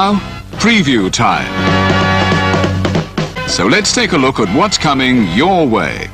Now, preview time. So let's take a look at what's coming your way.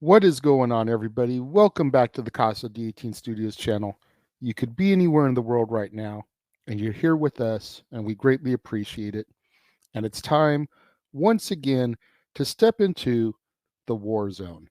What is going on, everybody? Welcome back to the Casa D18 Studios channel. You could be anywhere in the world right now, and you're here with us, and we greatly appreciate it. And it's time, once again, to step into the war zone.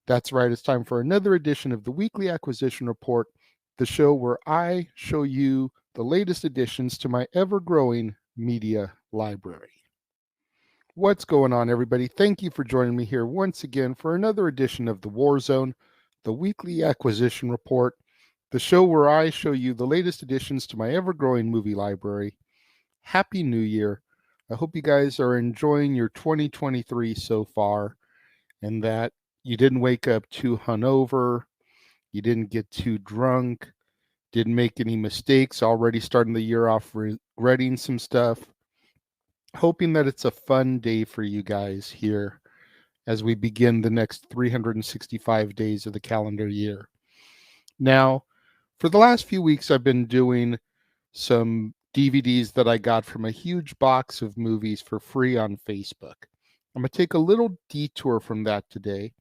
That's right, it's time for another edition of the Weekly Acquisition Report, the show where I show you the latest additions to my ever-growing media library. What's going on, everybody? Thank you for joining me here once again for another edition of the War Zone, the Weekly Acquisition Report, the show where I show you the latest additions to my ever-growing movie library. Happy New Year. I hope you guys are enjoying your 2023 so far, and that you didn't wake up too hungover, you didn't get too drunk, didn't make any mistakes, already starting the year off regretting some stuff. Hoping that it's a fun day for you guys here as we begin the next 365 days of the calendar year. Now, for the last few weeks, I've been doing some DVDs that I got from a huge box of movies for free on Facebook. I'm going to take a little detour from that today.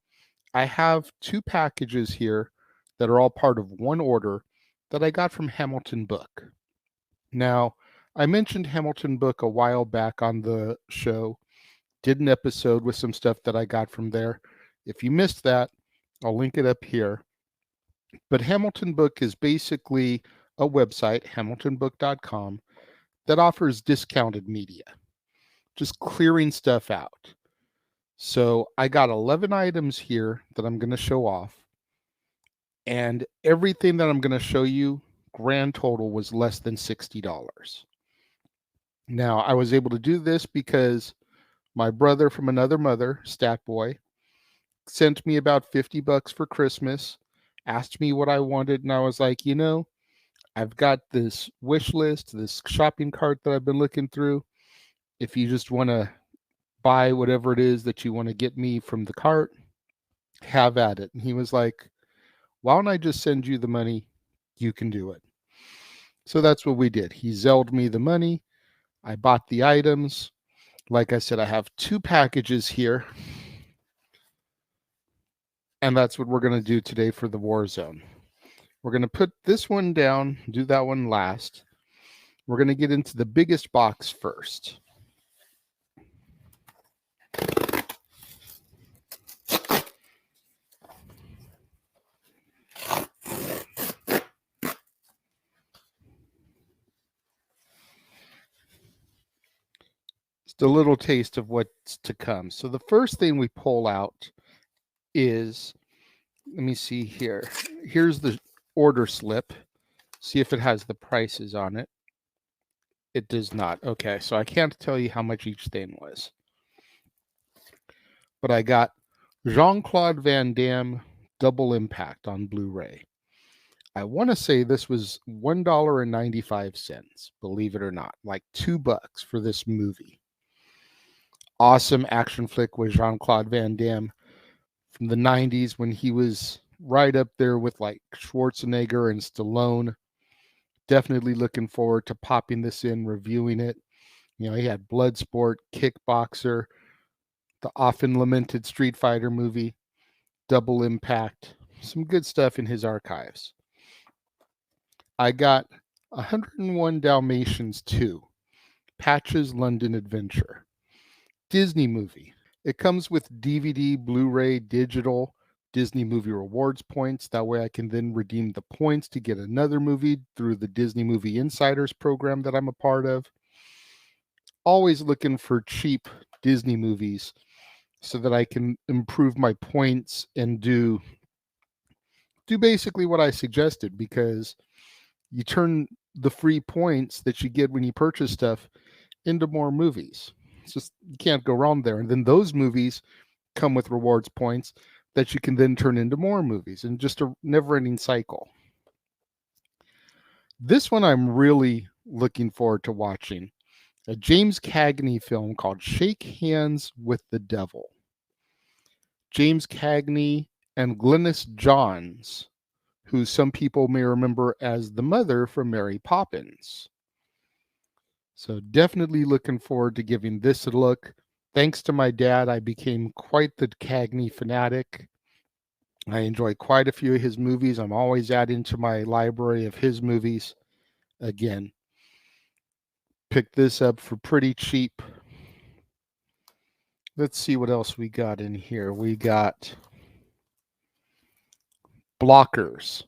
I have two packages here that are all part of one order that I got from Hamilton Book. Now, I mentioned Hamilton Book a while back on the show, did an episode with some stuff that I got from there. If you missed that, I'll link it up here. But Hamilton Book is basically a website, hamiltonbook.com, that offers discounted media, just clearing stuff out. So I got 11 items here that I'm going to show off. And everything that I'm going to show you, grand total was less than $60. Now, I was able to do this because my brother from another mother, Stat Boy, sent me about $50 for Christmas, asked me what I wanted, and I was like, I've got this wish list, this shopping cart that I've been looking through. If you just want to buy whatever it is that you want to get me from the cart, have at it. And he was like, why don't I just send you the money? You can do it. So that's what we did. He Zelled me the money. I bought the items. Like I said, I have 2 packages here. And that's what we're going to do today for the Warzone. We're going to put this one down, do that one last. We're going to get into the biggest box first. Just a little taste of what's to come. So the first thing we pull out is, let me see here. Here's the order slip. See if it has the prices on it. It does not. Okay, so I can't tell you how much each thing was. But I got Jean-Claude Van Damme Double Impact on Blu-ray. I want to say this was $1.95, believe it or not, like $2 for this movie. Awesome action flick with Jean-Claude Van Damme from the 90s when he was right up there with like Schwarzenegger and Stallone. Definitely looking forward to popping this in, reviewing it. He had Bloodsport, Kickboxer, the often lamented Street Fighter movie, Double Impact. Some good stuff in his archives. I got 101 Dalmatians 2, Patch's London Adventure. Disney movie. It comes with DVD, Blu-ray, digital, Disney Movie Rewards points. That way I can then redeem the points to get another movie through the Disney Movie Insiders program that I'm a part of. Always looking for cheap Disney movies so that I can improve my points and do basically what I suggested, because you turn the free points that you get when you purchase stuff into more movies. It's just, you can't go wrong there. And then those movies come with rewards points that you can then turn into more movies, and just a never-ending cycle. This one I'm really looking forward to watching. A James Cagney film called Shake Hands with the Devil. James Cagney and Glynis Johns, who some people may remember as the mother from Mary Poppins. So definitely looking forward to giving this a look. Thanks to my dad, I became quite the Cagney fanatic. I enjoy quite a few of his movies. I'm always adding to my library of his movies. Again, picked this up for pretty cheap. Let's see what else we got in here. We got Blockers,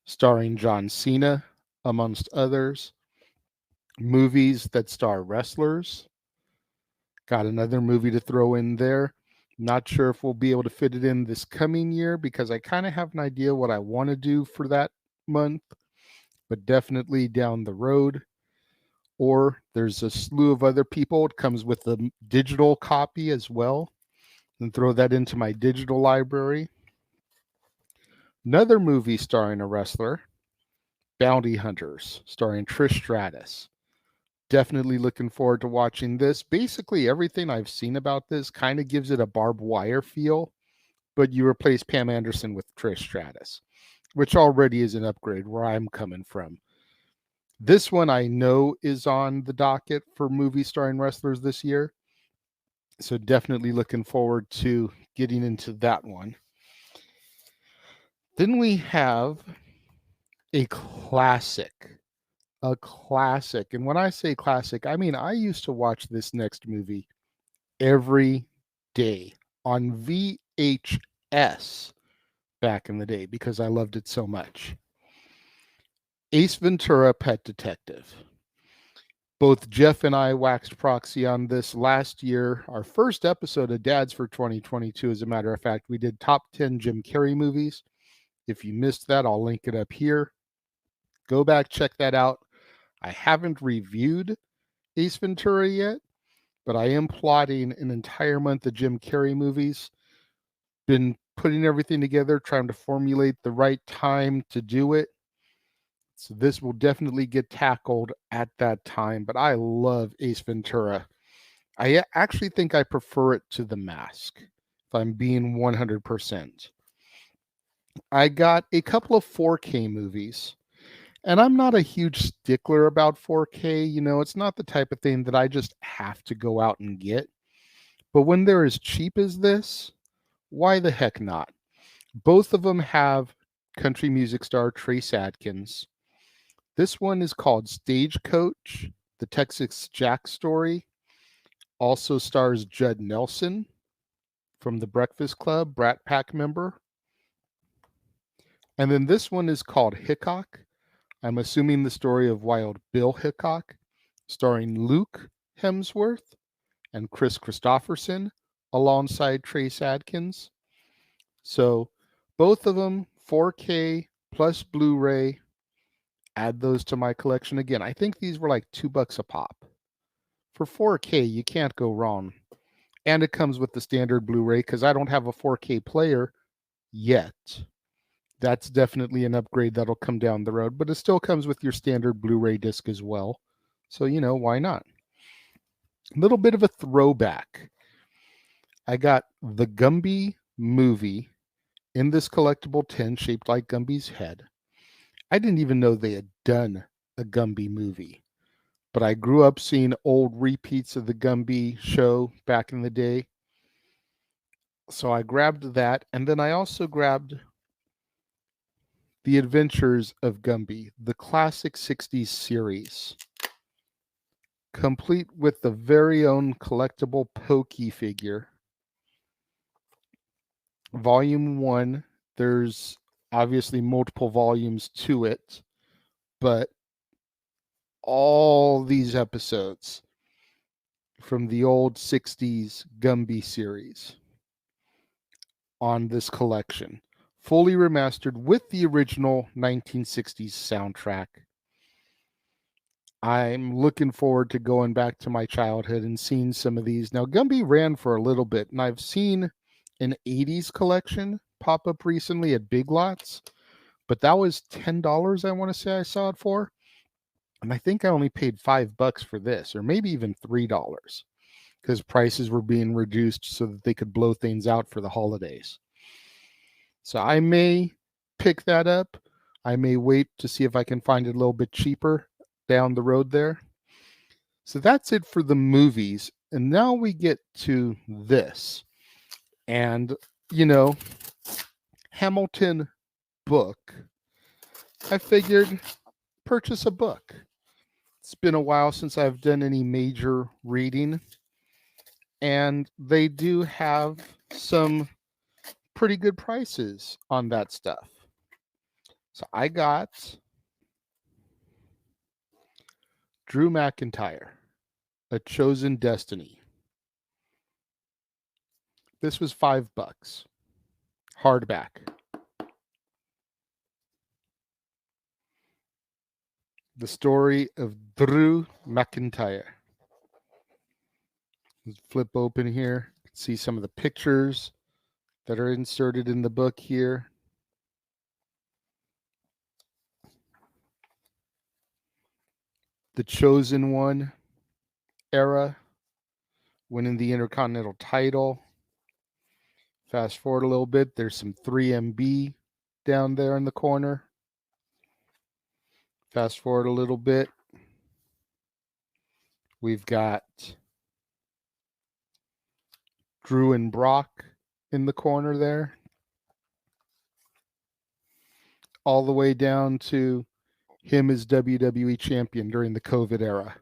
starring John Cena, amongst others. Movies that star wrestlers. Got another movie to throw in there. Not sure if we'll be able to fit it in this coming year, because I kind of have an idea what I want to do for that month, but definitely down the road. Or there's a slew of other people. It comes with a digital copy as well, and throw that into my digital library. Another movie starring a wrestler, Bounty Hunters, starring Trish Stratus. Definitely looking forward to watching this. Basically, everything I've seen about this kind of gives it a barbed wire feel, but you replace Pam Anderson with Trish Stratus, which already is an upgrade where I'm coming from. This one I know is on the docket for movie starring wrestlers this year, so definitely looking forward to getting into that one. Then we have a classic a classic. And when I say classic, I mean I used to watch this next movie every day on VHS back in the day because I loved it so much. Ace Ventura: Pet Detective. Both Jeff and I waxed proxy on this last year. Our first episode of Dads for 2022, as a matter of fact, we did top 10 Jim Carrey movies. If you missed that, I'll link it up here. Go back, check that out. I haven't reviewed Ace Ventura yet, but I am plotting an entire month of Jim Carrey movies. Been putting everything together, trying to formulate the right time to do it. So this will definitely get tackled at that time, but I love Ace Ventura. I actually think I prefer it to The Mask, if I'm being 100%. I got a couple of 4K movies, and I'm not a huge stickler about 4K. You know, it's not the type of thing that I just have to go out and get. But when they're as cheap as this, why the heck not? Both of them have country music star Trace Adkins. This one is called Stagecoach, the Texas Jack Story. Also stars Judd Nelson from The Breakfast Club, Brat Pack member. And then this one is called Hickok. I'm assuming the story of Wild Bill Hickok, starring Luke Hemsworth and Chris Christopherson alongside Trace Adkins. So both of them 4K plus Blu-ray. Add those to my collection. Again, I think these were like $2 a pop. For 4K, you can't go wrong. And it comes with the standard Blu-ray because I don't have a 4K player yet. That's definitely an upgrade that'll come down the road, but it still comes with your standard Blu-ray disc as well. So, you know, why not? A little bit of a throwback. I got the Gumby movie in this collectible tin shaped like Gumby's head. I didn't even know they had done a Gumby movie, but I grew up seeing old repeats of the Gumby show back in the day. So I grabbed that, and then I also grabbed The Adventures of Gumby, the classic 60s series, complete with the very own collectible Pokey figure. Volume 1, there's obviously multiple volumes to it, but all these episodes from the old 60s Gumby series on this collection, fully remastered with the original 1960s soundtrack. I'm looking forward to going back to my childhood and seeing some of these. Now, Gumby ran for a little bit, and I've seen an 80s collection pop up recently at Big Lots, but that was $10, I want to say I saw it for. And I think I only paid $5 for this, or maybe even $3, because prices were being reduced so that they could blow things out for the holidays. So I may pick that up. I may wait to see if I can find it a little bit cheaper down the road there. So that's it for the movies. And now we get to this. And, you know, Hamilton book. I figured purchase a book. It's been a while since I've done any major reading. And they do have some pretty good prices on that stuff. So I got Drew McIntyre, A Chosen Destiny. This was $5, hardback. The story of Drew McIntyre. Let's flip open here, see some of the pictures that are inserted in the book here. The Chosen One era, winning the Intercontinental title. Fast forward a little bit, there's some 3MB down there in the corner. Fast forward a little bit. We've got Drew and Brock in the corner there. All the way down to him as WWE champion during the COVID era.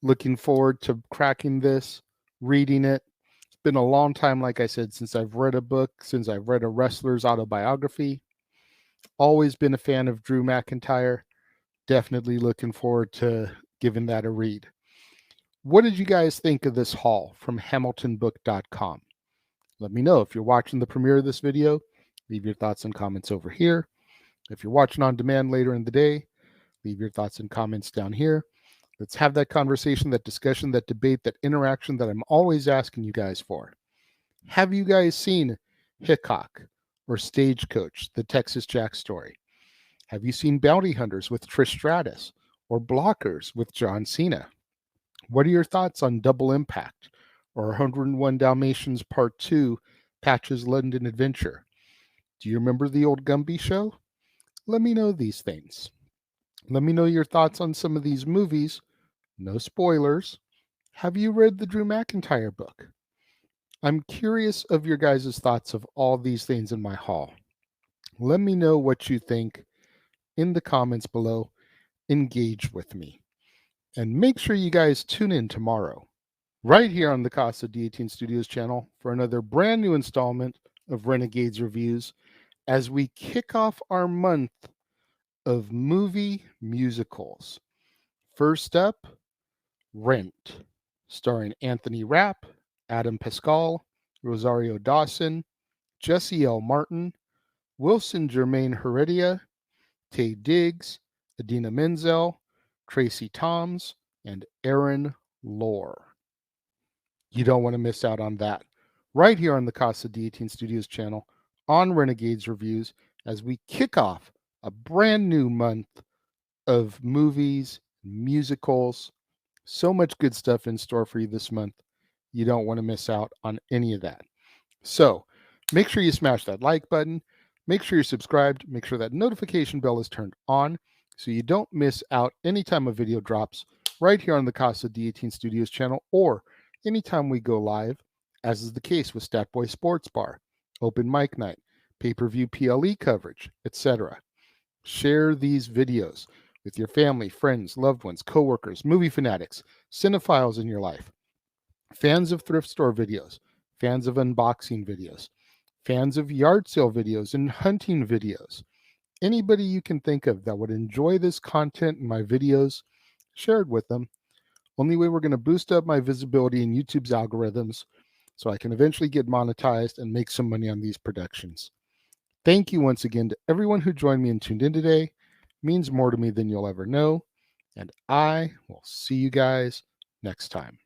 Looking forward to cracking this, reading it. It's been a long time, like I said, since I've read a book, since I've read a wrestler's autobiography. Always been a fan of Drew McIntyre. Definitely looking forward to giving that a read. What did you guys think of this haul from HamiltonBook.com? Let me know. If you're watching the premiere of this video, leave your thoughts and comments over here. If you're watching on demand later in the day, leave your thoughts and comments down here. Let's have that conversation, that discussion, that debate, that interaction that I'm always asking you guys for. Have you guys seen Hickok or Stagecoach, the Texas Jack story? Have you seen Bounty Hunters with Trish Stratus or Blockers with John Cena? What are your thoughts on Double Impact or 101 Dalmatians Part 2, Patch's London Adventure? Do you remember the old Gumby show? Let me know these things. Let me know your thoughts on some of these movies. No spoilers. Have you read the Drew McIntyre book? I'm curious of your guys' thoughts of all these things in my haul. Let me know what you think in the comments below. Engage with me. And make sure you guys tune in tomorrow, right here on the Casa D18 Studios channel, for another brand new installment of Renegades Reviews as we kick off our month of movie musicals. First up, Rent, starring Anthony Rapp, Adam Pascal, Rosario Dawson, Jesse L. Martin, Wilson Germain Heredia, Taye Diggs, Idina Menzel, Tracy Toms, and Aaron Lohr. You don't want to miss out on that. Right here on the Casa D18 Studios channel on Renegades Reviews as we kick off a brand new month of movies, musicals, so much good stuff in store for you this month. You don't want to miss out on any of that. So make sure you smash that like button. Make sure you're subscribed. Make sure that notification bell is turned on so you don't miss out anytime a video drops right here on the Casa D18 Studios channel or anytime we go live, as is the case with Statboy Sports Bar, Open Mic Night, pay-per-view PLE coverage, etc. Share these videos with your family, friends, loved ones, coworkers, movie fanatics, cinephiles in your life, fans of thrift store videos, fans of unboxing videos, fans of yard sale videos and hunting videos. Anybody you can think of that would enjoy this content in my videos, share it with them. Only way we're going to boost up my visibility in YouTube's algorithms so I can eventually get monetized and make some money on these productions. Thank you once again to everyone who joined me and tuned in today. It means more to me than you'll ever know. And I will see you guys next time.